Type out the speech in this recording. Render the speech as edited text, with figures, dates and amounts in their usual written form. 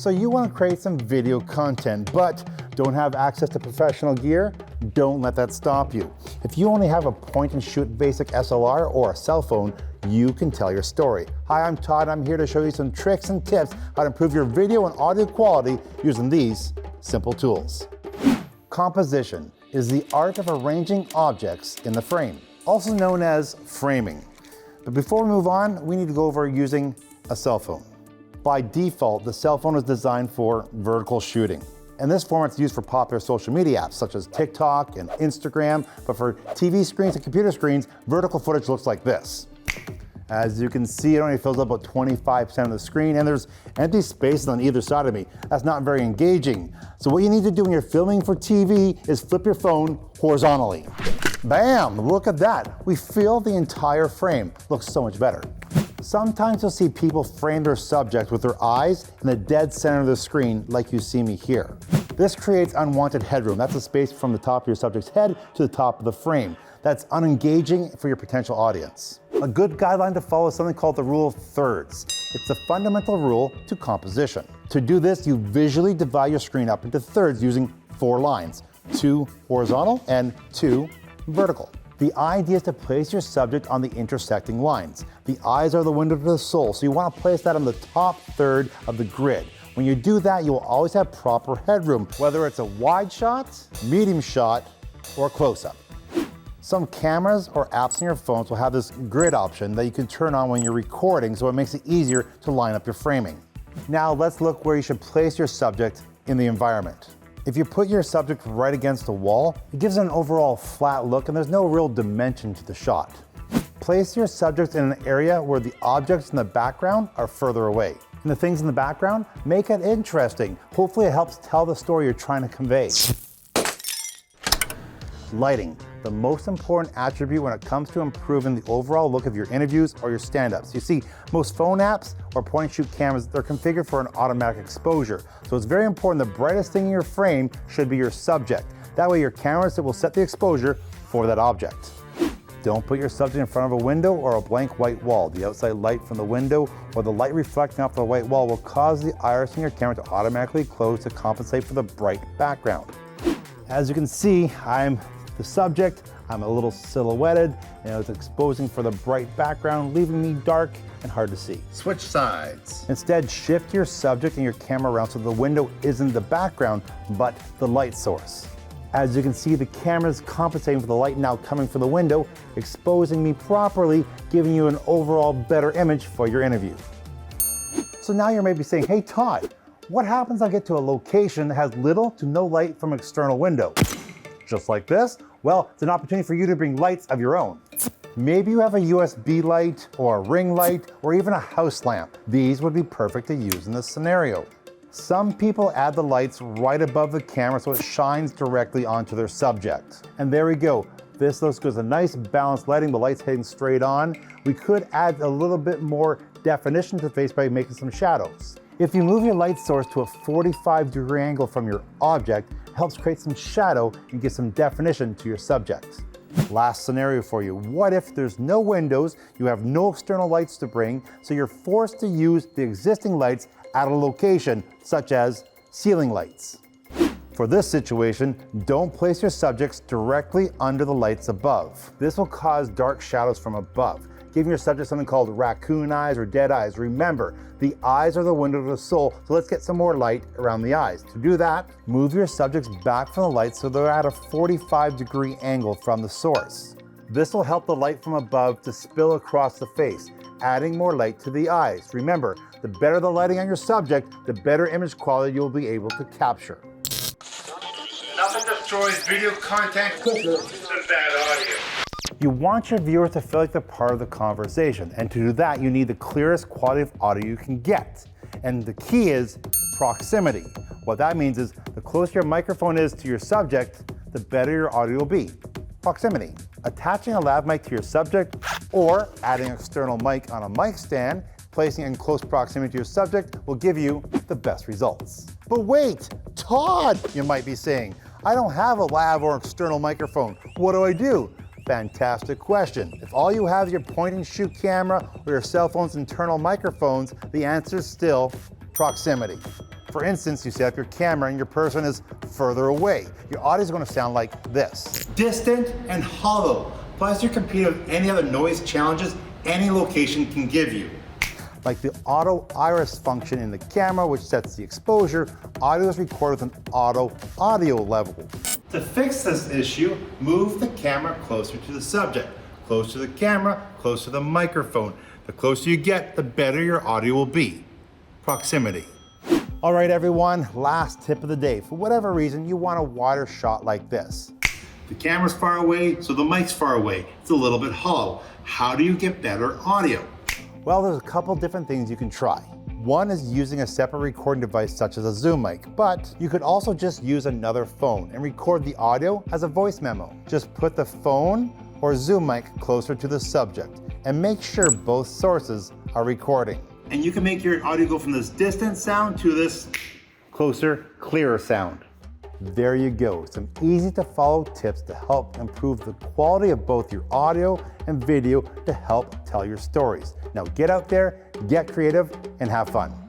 So you want to create some video content, but don't have access to professional gear? Don't let that stop you. If you only have a point and shoot basic SLR or a cell phone, you can tell your story. Hi, I'm Todd. I'm here to show you some tricks and tips how to improve your video and audio quality using these simple tools. Composition is the art of arranging objects in the frame, also known as framing. But before we move on, we need to go over using a cell phone. By default, the cell phone is designed for vertical shooting. And this format's used for popular social media apps such as TikTok and Instagram, but for TV screens and computer screens, vertical footage looks like this. As you can see, it only fills up about 25% of the screen, and there's empty spaces on either side of me. That's not very engaging. So what you need to do when you're filming for TV is flip your phone horizontally. Bam, look at that. We fill the entire frame. Looks so much better. Sometimes you'll see people frame their subject with their eyes in the dead center of the screen, like you see me here. This creates unwanted headroom. That's a space from the top of your subject's head to the top of the frame. That's unengaging for your potential audience. A good guideline to follow is something called the rule of thirds. It's a fundamental rule to composition. To do this, you visually divide your screen up into thirds using 4 lines, 2 horizontal and 2 vertical. The idea is to place your subject on the intersecting lines. The eyes are the window to the soul, so you want to place that on the top third of the grid. When you do that, you will always have proper headroom, whether it's a wide shot, medium shot, or close-up. Some cameras or apps on your phones will have this grid option that you can turn on when you're recording, so it makes it easier to line up your framing. Now let's look where you should place your subject in the environment. If you put your subject right against the wall, it gives it an overall flat look and there's no real dimension to the shot. Place your subject in an area where the objects in the background are further away. And the things in the background, make it interesting. Hopefully it helps tell the story you're trying to convey. Lighting, the most important attribute when it comes to improving the overall look of your interviews or your stand-ups. You see, most phone apps or point-and-shoot cameras, they're configured for an automatic exposure. So it's very important the brightest thing in your frame should be your subject. That way your camera will set the exposure for that object. Don't put your subject in front of a window or a blank white wall. The outside light from the window or the light reflecting off the white wall will cause the iris in your camera to automatically close to compensate for the bright background. As you can see, I'm the subject, I'm a little silhouetted, and it's exposing for the bright background, leaving me dark and hard to see. Switch sides. Instead, shift your subject and your camera around so the window isn't the background, but the light source. As you can see, the camera is compensating for the light now coming from the window, exposing me properly, giving you an overall better image for your interview. So now you're maybe saying, hey Todd, what happens if I get to a location that has little to no light from an external window? Just like this? Well, it's an opportunity for you to bring lights of your own. Maybe you have a USB light or a ring light or even a house lamp. These would be perfect to use in this scenario. Some people add the lights right above the camera so it shines directly onto their subject. And there we go. This looks good. It's a nice balanced lighting, the light's heading straight on. We could add a little bit more definition to the face by making some shadows. If you move your light source to a 45-degree angle from your object, it helps create some shadow and give some definition to your subject. Last scenario for you. What if there's no windows, you have no external lights to bring, so you're forced to use the existing lights at a location, such as ceiling lights? For this situation, don't place your subjects directly under the lights above. This will cause dark shadows from above, giving your subject something called raccoon eyes or dead eyes. Remember, the eyes are the window to the soul, so let's get some more light around the eyes. To do that, move your subjects back from the light so they're at a 45-degree angle from the source. This will help the light from above to spill across the face, adding more light to the eyes. Remember, the better the lighting on your subject, the better image quality you'll be able to capture. Nothing destroys video content quicker than bad audio. You want your viewers to feel like they're part of the conversation, and to do that, you need the clearest quality of audio you can get. And the key is proximity. What that means is the closer your microphone is to your subject, the better your audio will be. Proximity. Attaching a lav mic to your subject or adding an external mic on a mic stand, placing it in close proximity to your subject will give you the best results. But wait, Todd, you might be saying, I don't have a lav or external microphone. What do I do? Fantastic question. If all you have is your point and shoot camera or your cell phone's internal microphones, the answer is still proximity. For instance, you set up your camera and your person is further away. Your audio is going to sound like this. Distant and hollow. Plus, you're competing with any other noise challenges any location can give you. Like the auto iris function in the camera, which sets the exposure, audio is recorded with an auto audio level. To fix this issue, move the camera closer to the subject. Close to the camera, close to the microphone. The closer you get, the better your audio will be. Proximity. All right, everyone, last tip of the day. For whatever reason, you want a wider shot like this. The camera's far away, so the mic's far away. It's a little bit hollow. How do you get better audio? Well, there's a couple different things you can try. One is using a separate recording device such as a Zoom mic, but you could also just use another phone and record the audio as a voice memo. Just put the phone or Zoom mic closer to the subject and make sure both sources are recording. And you can make your audio go from this distant sound to this closer, clearer sound. There you go, some easy to follow tips to help improve the quality of both your audio and video to help tell your stories. Now get out there, get creative, and have fun.